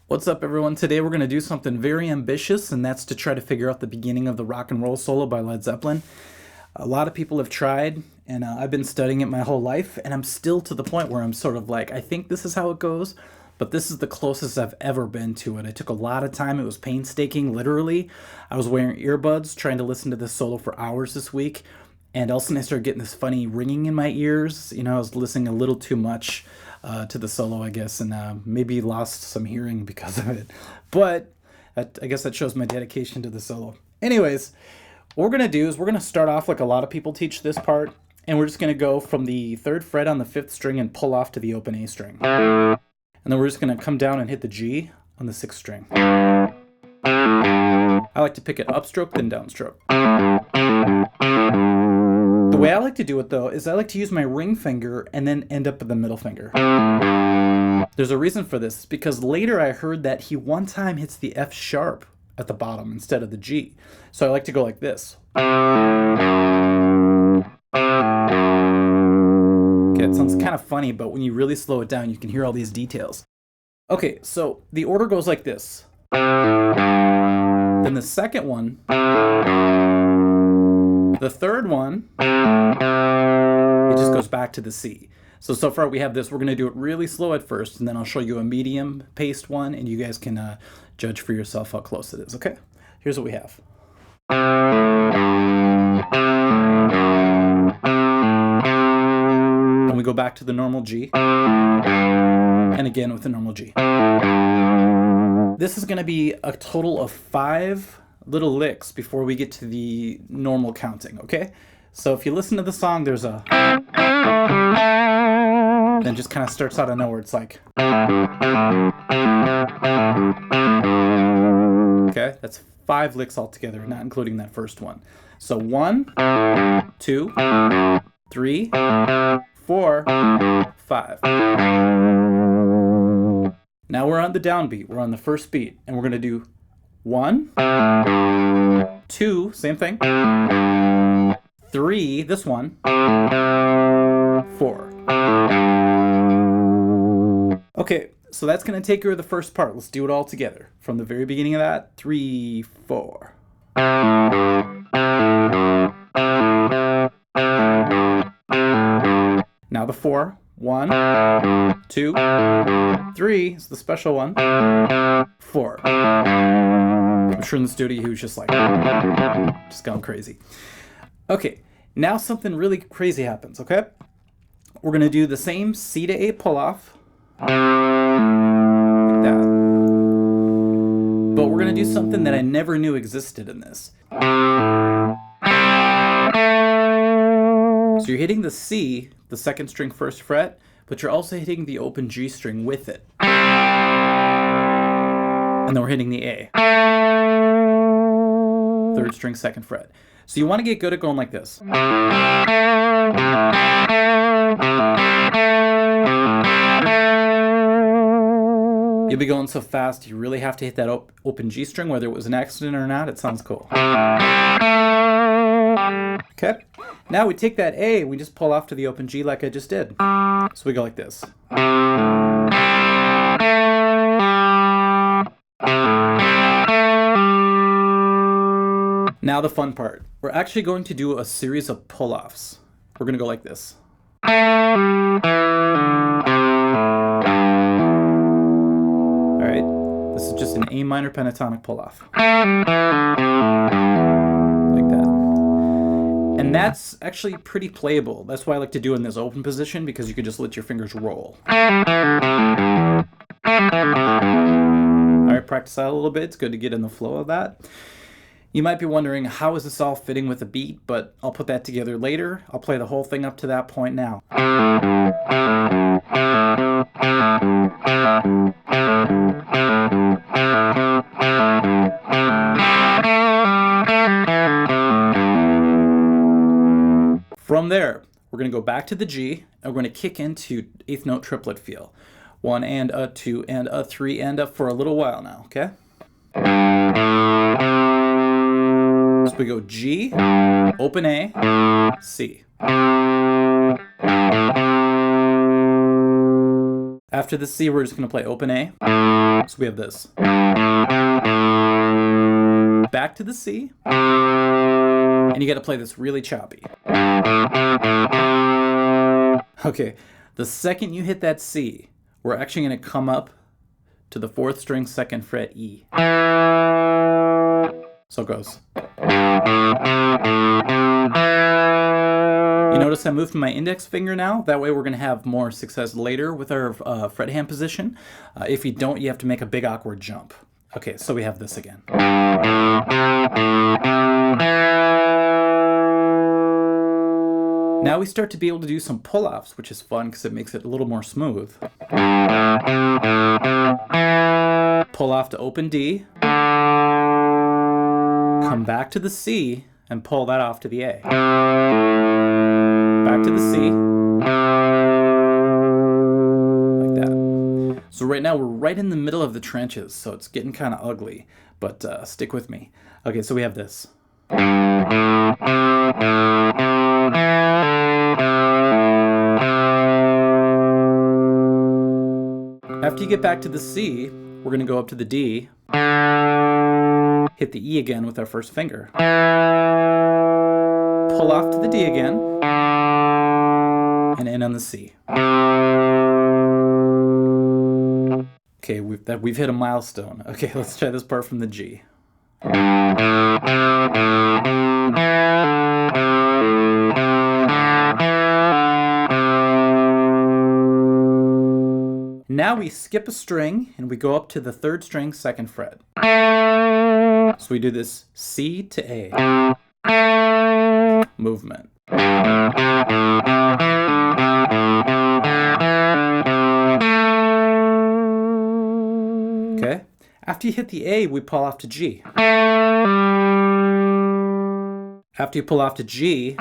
What's up, everyone? Today we're going to do something very ambitious, and that's to try to figure out the beginning of the rock and roll solo by Led Zeppelin. A lot of people have tried, and I've been studying it my whole life, and I'm still to the point where I'm sort of like, I think this is how it goes, but this is the closest I've ever been to it. It took a lot of time. It was painstaking, literally. I was wearing earbuds trying to listen to this solo for hours this week, and all of a sudden I started getting this funny ringing in my ears. You know, I was listening a little too much to the solo, I guess, and maybe lost some hearing because of it. But I guess that shows my dedication to the solo. Anyways, what we're going to do is we're going to start off like a lot of people teach this part, and we're just going to go from the 3rd fret on the 5th string and pull off to the open A string. And then we're just going to come down and hit the G on the 6th string. I like to pick it upstroke, then downstroke. The way I like to do it, though, is I like to use my ring finger and then end up with the middle finger. There's a reason for this, because later I heard that he one time hits the F sharp at the bottom instead of the G. So I like to go like this. Okay, it sounds kind of funny, but when you really slow it down, you can hear all these details. Okay, so the order goes like this. Then the second one, the third one, it just goes back to the C. So far we have this. We're going to do it really slow at first, and then I'll show you a medium paced one, and you guys can judge for yourself how close it is, okay? Here's what we have. And we go back to the normal G, and again with the normal G. This is going to be a total of 5 little licks before we get to the normal counting, okay? So if you listen to the song, there's a... then just kind of starts out of nowhere. It's like... Okay, that's 5 licks altogether, not including that first one. So 1, 2, 3, 4, 5. Now we're on the downbeat. We're on the first beat, and we're going to do 1, 2, same thing, 3, this one, 4. Okay, so that's going to take care of the first part. Let's do it all together. From the very beginning of that, 3, 4. Now the 4. 1, 2, 3 is the special one. 4. I'm sure in the studio he was just like, just going crazy. Okay, now something really crazy happens, okay? We're going to do the same C to A pull-off. Like that. But we're going to do something that I never knew existed in this. So you're hitting the C, the 2nd string 1st fret, but you're also hitting the open G string with it. And then we're hitting the A. 3rd string 2nd fret. So you want to get good at going like this. You'll be going so fast, you really have to hit that open G string, whether it was an accident or not. It sounds cool. Okay, now we take that A, we just pull off to the open G like I just did. So we go like this. Now the fun part. We're actually going to do a series of pull-offs. We're going to go like this. Alright, this is just an A minor pentatonic pull-off. Like that. And that's actually pretty playable. That's why I like to do it in this open position, because you can just let your fingers roll. Alright, practice that a little bit. It's good to get in the flow of that. You might be wondering, how is this all fitting with a beat? But I'll put that together later. I'll play the whole thing up to that point now. From there, we're going to go back to the G, and we're going to kick into 8th note triplet feel. 1 and a, 2 and a, 3 and a for a little while now, okay? So we go G, open A, C. After the C, we're just going to play open A, So we have this. Back to the C. And you got to play this really choppy. Okay, the second you hit that C, we're actually going to come up to the 4th string 2nd fret E. So it goes. You notice I moved my index finger now. That way we're going to have more success later with our fret hand position. If you don't, you have to make a big awkward jump. Okay, so we have this again. Now we start to be able to do some pull-offs, which is fun because it makes it a little more smooth. Pull off to open D. Come back to the C and pull that off to the A. Back to the C. Like that. So right now we're right in the middle of the trenches, so it's getting kind of ugly, but stick with me. Okay, so we have this. After you get back to the C, we're going to go up to the D, hit the E again with our first finger, pull off to the D again, and end on the C. Okay, we've hit a milestone. Okay, let's try this part from the G. Now we skip a string and we go up to the 3rd string 2nd fret. So we do this C to A movement. Okay. After you hit the A, we pull off to G. After you pull off to G,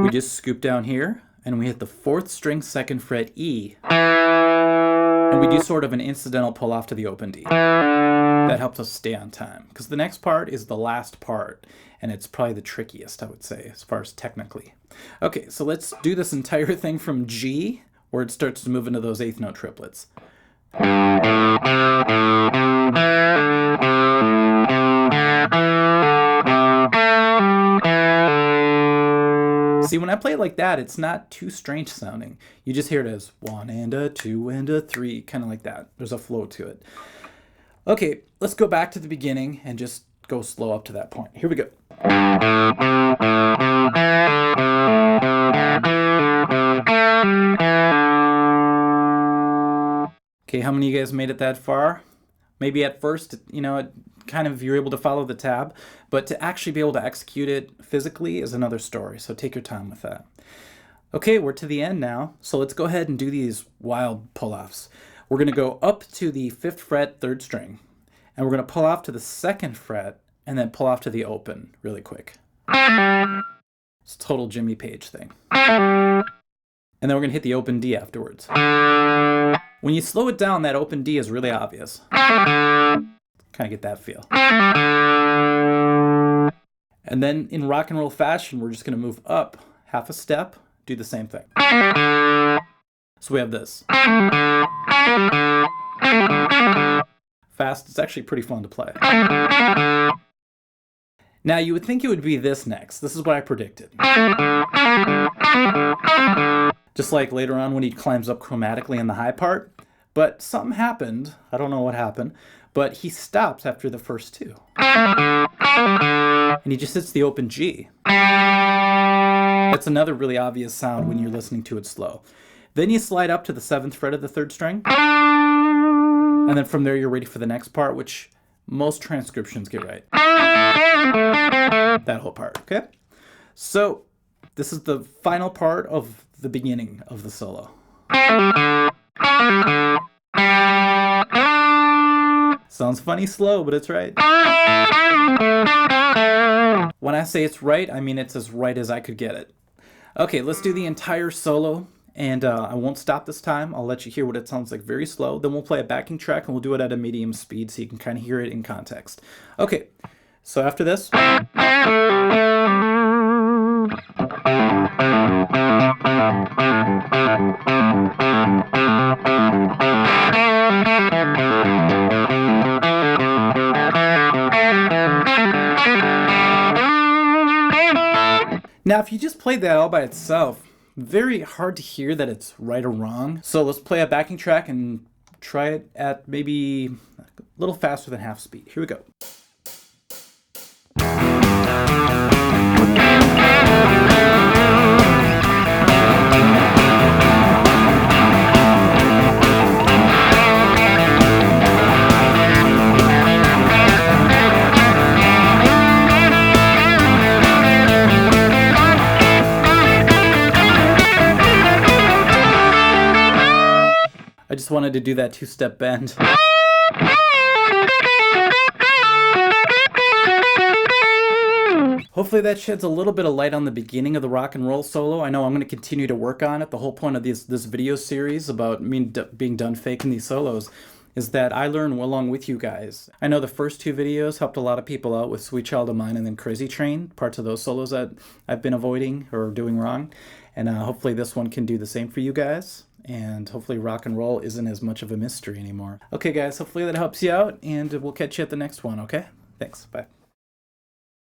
we just scoop down here and we hit the 4th string 2nd fret E. And we do sort of an incidental pull off to the open D. That helps us stay on time, because the next part is the last part, and it's probably the trickiest, I would say, as far as technically. Okay, so let's do this entire thing from G, where it starts to move into those 8th note triplets. See, when I play it like that, it's not too strange sounding. You just hear it as 1 and a 2 and a 3, kind of like that. There's a flow to it. Okay, let's go back to the beginning and just go slow up to that point. Here we go. Okay, how many of you guys made it that far? Maybe at first, kind of you're able to follow the tab, but to actually be able to execute it physically is another story, so take your time with that. Okay, we're to the end now, so let's go ahead and do these wild pull-offs. We're going to go up to the 5th fret 3rd string, and we're going to pull off to the 2nd fret, and then pull off to the open really quick. It's a total Jimmy Page thing. And then we're going to hit the open D afterwards. When you slow it down, that open D is really obvious. Kind of get that feel. And then in rock and roll fashion, we're just going to move up half a step, do the same thing. So we have this. Fast, it's actually pretty fun to play. Now you would think it would be this next. This is what I predicted. Just like later on when he climbs up chromatically in the high part. But something happened. I don't know what happened. But he stops after the first 2. And he just hits the open G. That's another really obvious sound when you're listening to it slow. Then you slide up to the 7th fret of the 3rd string. And then from there you're ready for the next part, which most transcriptions get right. That whole part, okay? So this is the final part of the beginning of the solo. Sounds funny slow, but it's right. When I say it's right, I mean it's as right as I could get it. Okay, let's do the entire solo, and I won't stop this time. I'll let you hear what it sounds like very slow. Then we'll play a backing track, and we'll do it at a medium speed so you can kind of hear it in context. Okay, so after this... if you just played that all by itself, very hard to hear that it's right or wrong. So let's play a backing track and try it at maybe a little faster than half speed. Here we go. I just wanted to do that two-step bend. Hopefully that sheds a little bit of light on the beginning of the rock and roll solo. I know I'm going to continue to work on it. The whole point of this video series about me being done faking these solos is that I learn along with you guys. I know the first two videos helped a lot of people out with Sweet Child of Mine and then Crazy Train, parts of those solos that I've been avoiding or doing wrong. And hopefully this one can do the same for you guys. And hopefully rock and roll isn't as much of a mystery anymore. Okay guys, hopefully that helps you out, and we'll catch you at the next one, okay? Thanks, bye.